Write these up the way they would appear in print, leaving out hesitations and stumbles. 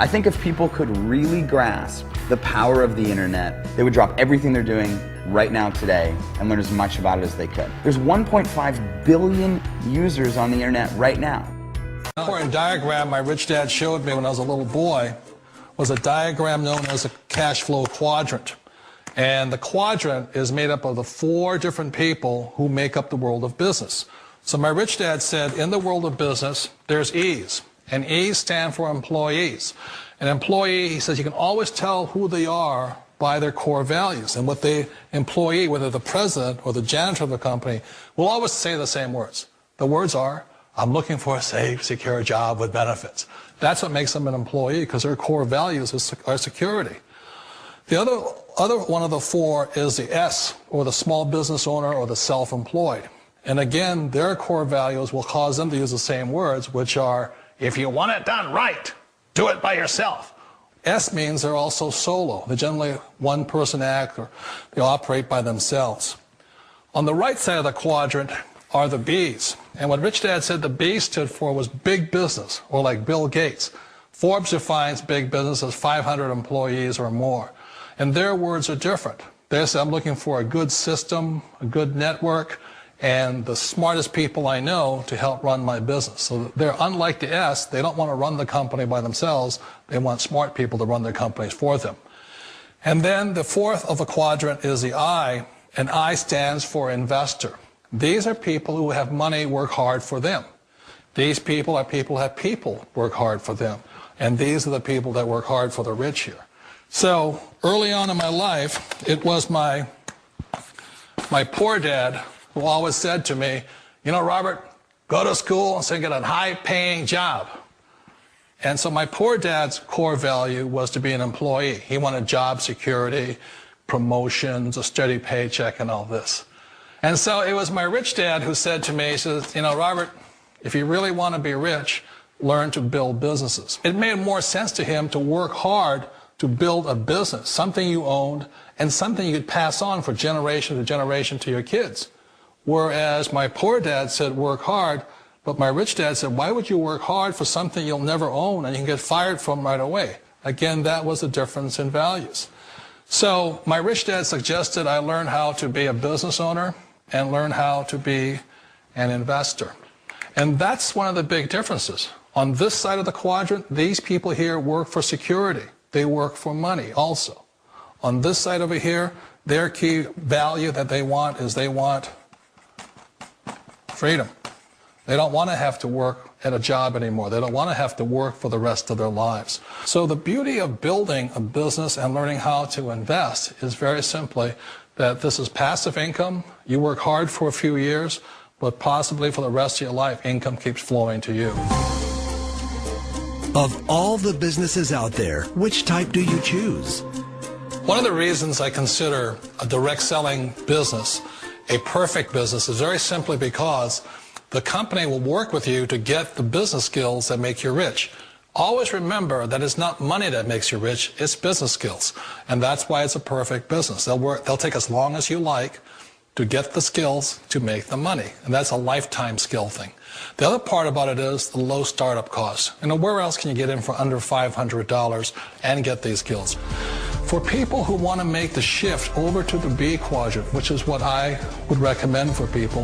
I think if people could really grasp the power of the internet, they would drop everything they're doing right now today and learn as much about it as they could. There's 1.5 billion users on the internet right now. The important diagram my rich dad showed me when I was a little boy was a diagram known as a cash flow quadrant. And the quadrant is made up of the 4 different people who make up the world of business. So my rich dad said, in the world of business, there's E's. And E's stand for employees. An employee, he says, you can always tell who they are by their core values. And what the employee, whether the president or the janitor of the company, will always say the same words. The words are, I'm looking for a safe, secure job with benefits. That's what makes them an employee, because their core values are security. The other one of the 4 is the S, or the small business owner or the self-employed. And again, their core values will cause them to use the same words, which are, if you want it done right, do it by yourself. S means they're also solo. They're generally one-person act, or they operate by themselves. On the right side of the quadrant are the B's. And what Rich Dad said the B stood for was big business, or like Bill Gates. Forbes defines big business as 500 employees or more. And their words are different. They say, I'm looking for a good system, a good network, and the smartest people I know to help run my business. So they're unlike the S. They don't want to run the company by themselves. They want smart people to run their companies for them. And then the 4th of the quadrant is the I, and I stands for investor. These are people who have money work hard for them. These people are people who have people work hard for them. And these are the people that work hard for the rich here. So early on in my life, it was my poor dad who always said to me, you know, Robert, go to school and so get a high-paying job. And so my poor dad's core value was to be an employee. He wanted job security, promotions, a steady paycheck, and all this. And so it was my rich dad who said to me, he says, you know, Robert, if you really want to be rich, learn to build businesses. It made more sense to him to work hard to build a business, something you owned, and something you could pass on for generation to generation to your kids. Whereas my poor dad said work hard, but my rich dad said, why would you work hard for something you'll never own and you can get fired from right away? Again, that was the difference in values. So my rich dad suggested I learn how to be a business owner and learn how to be an investor. And that's one of the big differences. On this side of the quadrant, these people here work for security. They work for money also. On this side over here, their key value that they want is they want freedom. They don't want to have to work at a job anymore. They don't want to have to work for the rest of their lives. So the beauty of building a business and learning how to invest is very simply that this is passive income. You work hard for a few years, but possibly for the rest of your life, income keeps flowing to you. Of all the businesses out there, which type do you choose? One of the reasons I consider a direct selling business a perfect business is very simply because the company will work with you to get the business skills that make you rich. Always remember that it's not money that makes you rich, it's business skills. And that's why it's a perfect business. They'll take as long as you like to get the skills to make the money. And that's a lifetime skill thing. The other part about it is the low startup cost. You know, where else can you get in for under $500 and get these skills? For people who want to make the shift over to the B quadrant, which is what I would recommend for people,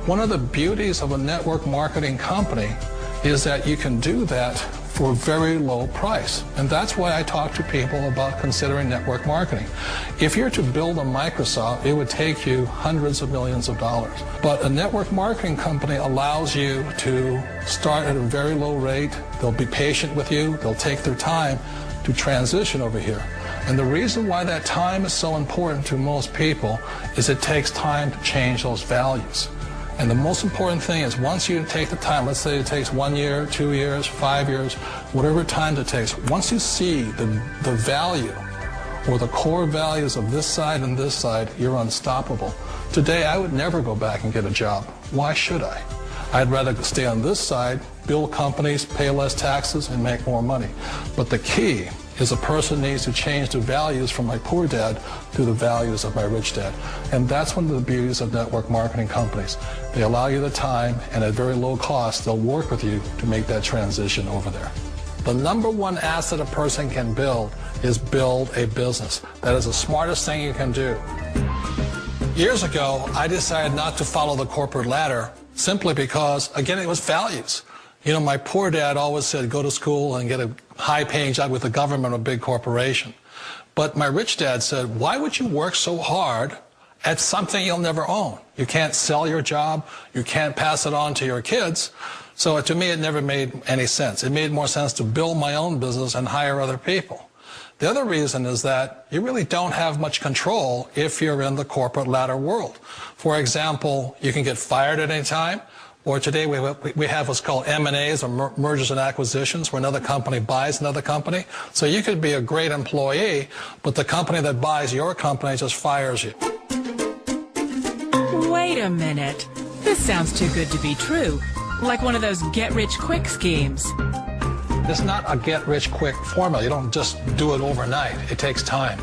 one of the beauties of a network marketing company is that you can do that for a very low price. And that's why I talk to people about considering network marketing. If you're to build a Microsoft, it would take you hundreds of millions of dollars. But a network marketing company allows you to start at a very low rate. They'll be patient with you. They'll take their time to transition over here. And the reason why that time is so important to most people is it takes time to change those values. And the most important thing is once you take the time, let's say it takes 1 year, 2 years, 5 years, whatever time it takes, once you see the value or the core values of this side and this side, you're unstoppable. Today, I would never go back and get a job. Why should I? I'd rather stay on this side, build companies, pay less taxes, and make more money. But the key is a person needs to change the values from my poor dad to the values of my rich dad. And that's one of the beauties of network marketing companies. They allow you the time, and at very low cost, they'll work with you to make that transition over there. The number one asset a person can build is build a business. That is the smartest thing you can do. Years ago, I decided not to follow the corporate ladder simply because, again, it was values. You know, my poor dad always said, go to school and get a high-paying job with the government or a big corporation. But my rich dad said, why would you work so hard at something you'll never own? You can't sell your job. You can't pass it on to your kids. So to me, it never made any sense. It made more sense to build my own business and hire other people. The other reason is that you really don't have much control if you're in the corporate ladder world. For example, you can get fired at any time. Or today we have what's called M&As, or mergers and acquisitions, where another company buys another company. So you could be a great employee, but the company that buys your company just fires you. Wait a minute. This sounds too good to be true. Like one of those get-rich-quick schemes. It's not a get-rich-quick formula. You don't just do it overnight. It takes time.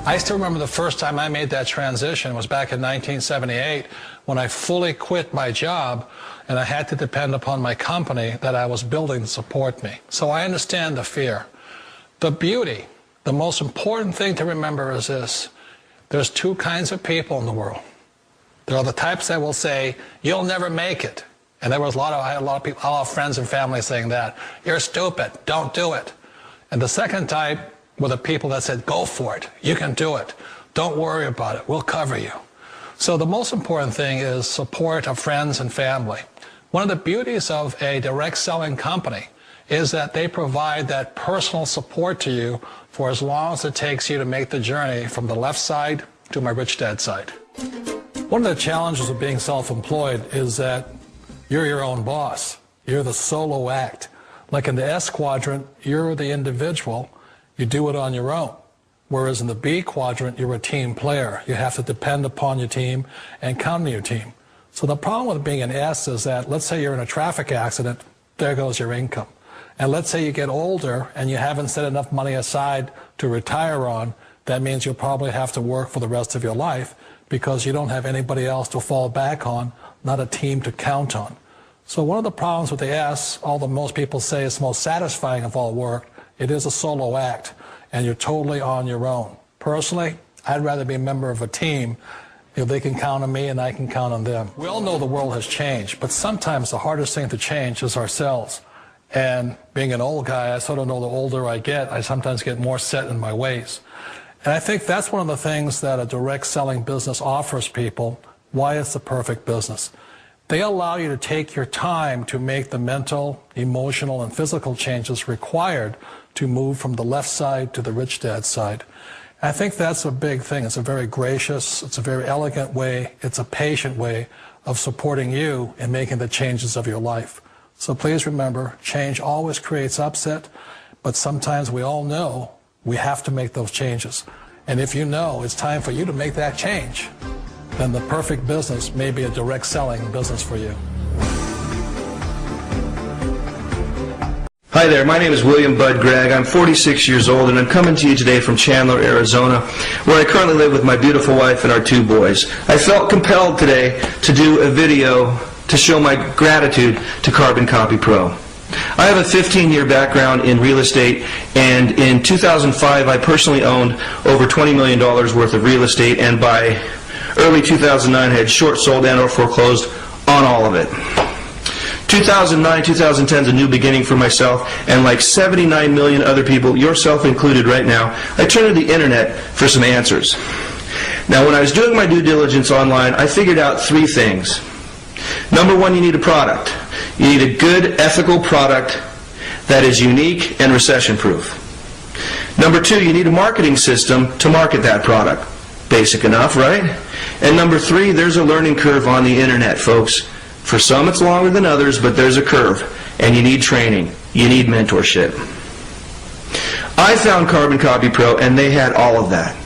I still remember the first time I made that transition was back in 1978 when I fully quit my job and I had to depend upon my company that I was building to support me. So I understand the fear. The beauty, the most important thing to remember is this. There's two kinds of people in the world. There are the types that will say, you'll never make it. And there was I had a lot of people, a lot of friends and family saying that. You're stupid. Don't do it. And the second type were the people that said, go for it. You can do it. Don't worry about it. We'll cover you. So the most important thing is support of friends and family. One of the beauties of a direct selling company is that they provide that personal support to you for as long as it takes you to make the journey from the left side to my rich dad side. One of the challenges of being self-employed is that you're your own boss. You're the solo act. Like in the S quadrant, you're the individual. You do it on your own. Whereas in the B quadrant, you're a team player. You have to depend upon your team and count on your team. So the problem with being an S is that, let's say you're in a traffic accident, there goes your income. And let's say you get older and you haven't set enough money aside to retire on, that means you'll probably have to work for the rest of your life because you don't have anybody else to fall back on, not a team to count on. So one of the problems with the S, although most people say it's most satisfying of all work, it is a solo act, and you're totally on your own. Personally, I'd rather be a member of a team. If they can count on me and I can count on them. We all know the world has changed, but sometimes the hardest thing to change is ourselves. And being an old guy, I sort of know the older I get, I sometimes get more set in my ways. And I think that's one of the things that a direct selling business offers people, why it's the perfect business. They allow you to take your time to make the mental, emotional, and physical changes required to move from the left side to the rich dad side. I think that's a big thing. It's a very gracious, it's a very elegant way, it's a patient way of supporting you in making the changes of your life. So please remember, change always creates upset, but sometimes we all know we have to make those changes. And if you know it's time for you to make that change, then the perfect business may be a direct selling business for you. Hi there, my name is William Bud Gregg. I'm 46 years old and I'm coming to you today from Chandler, Arizona, where I currently live with my beautiful wife and our 2 boys. I felt compelled today to do a video to show my gratitude to Carbon Copy Pro. I have a 15-year background in real estate, and in 2005 I personally owned over $20 million worth of real estate, and by early 2009 I had short sold and or foreclosed on all of it. 2009, 2010 is a new beginning for myself, and like 79 million other people, yourself included right now, I turned to the internet for some answers. Now, when I was doing my due diligence online, I figured out 3 things. Number 1, you need a product. You need a good, ethical product that is unique and recession-proof. Number 2, you need a marketing system to market that product. Basic enough, right? And number 3, there's a learning curve on the internet, folks. For some it's longer than others, but there's a curve, and you need training. You need mentorship. I found Carbon Copy Pro, and they had all of that.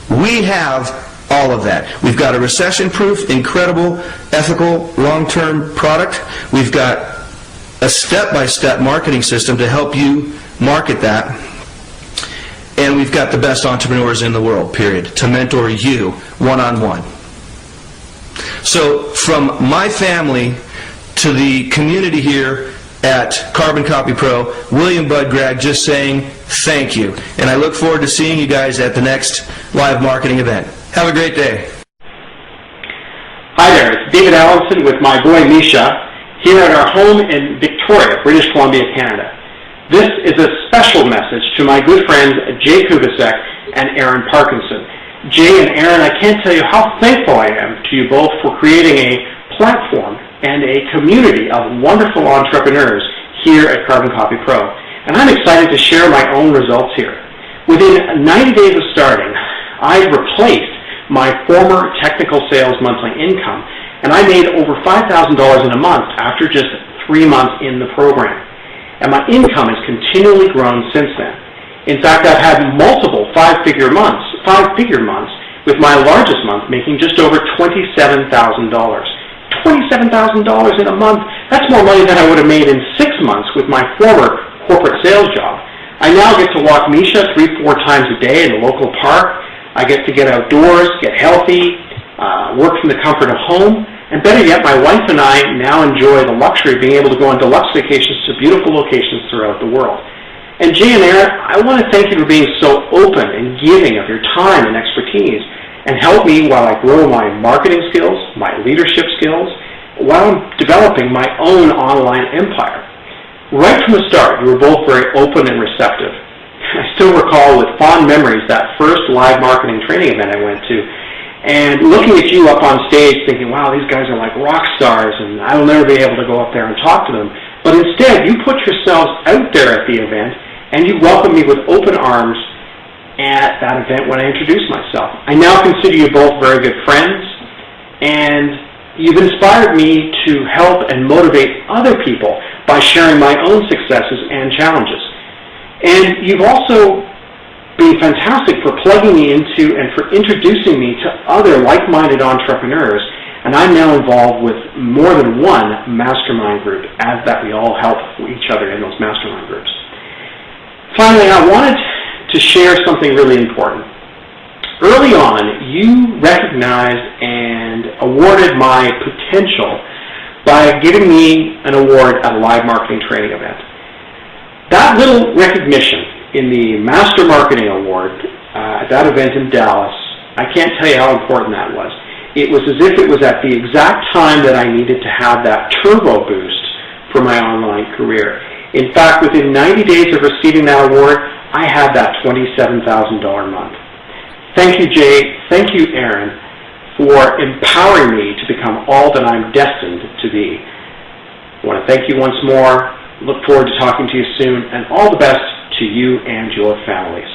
We have all of that. We've got a recession-proof, incredible, ethical, long-term product. We've got a step-by-step marketing system to help you market that. And we've got the best entrepreneurs in the world, period, to mentor you one-on-one. So from my family to the community here at Carbon Copy Pro, William Bud Gregg, just saying thank you. And I look forward to seeing you guys at the next live marketing event. Have a great day. Hi there, it's David Allenson with my boy Misha here at our home in Victoria, British Columbia, Canada. This is a special message to my good friends Jay Kubasek and Aaron Parkinson. Jay and Aaron, I can't tell you how thankful I am to you both for creating a platform and a community of wonderful entrepreneurs here at Carbon Copy Pro. And I'm excited to share my own results here. Within 90 days of starting, I've replaced my former technical sales monthly income, and I made over $5,000 in a month after just 3 months in the program. And my income has continually grown since then. In fact, I've had multiple five-figure months, with my largest month making just over $27,000. $27,000 in a month, that's more money than I would have made in 6 months with my former corporate sales job. I now get to walk Misha 3-4 times a day in the local park. I get to get outdoors, get healthy, work from the comfort of home, and better yet, my wife and I now enjoy the luxury of being able to go on deluxe vacations to beautiful locations throughout the world. And Jay and Aaron, I want to thank you for being so open and giving of your time and expertise, and help me while I grow my marketing skills, my leadership skills, while I'm developing my own online empire. Right from the start, you were both very open and receptive. I still recall with fond memories that first live marketing training event I went to, and looking at you up on stage thinking, wow, these guys are like rock stars and I will never be able to go up there and talk to them. But instead, you put yourselves out there at the event and you welcomed me with open arms at that event when I introduced myself. I now consider you both very good friends, and you've inspired me to help and motivate other people by sharing my own successes and challenges. And you've also been fantastic for plugging me into and for introducing me to other like-minded entrepreneurs, and I'm now involved with more than one mastermind group, as that we all help each other in those mastermind groups. Finally, I wanted to share something really important. Early on, you recognized and awarded my potential by giving me an award at a live marketing training event. That little recognition in the Master Marketing Award at that event in Dallas, I can't tell you how important that was. It was as if it was at the exact time that I needed to have that turbo boost for my online career. In fact, within 90 days of receiving that award, I had that $27,000 month. Thank you, Jay. Thank you, Aaron, for empowering me to become all that I'm destined to be. I want to thank you once more. Look forward to talking to you soon, and all the best to you and your families.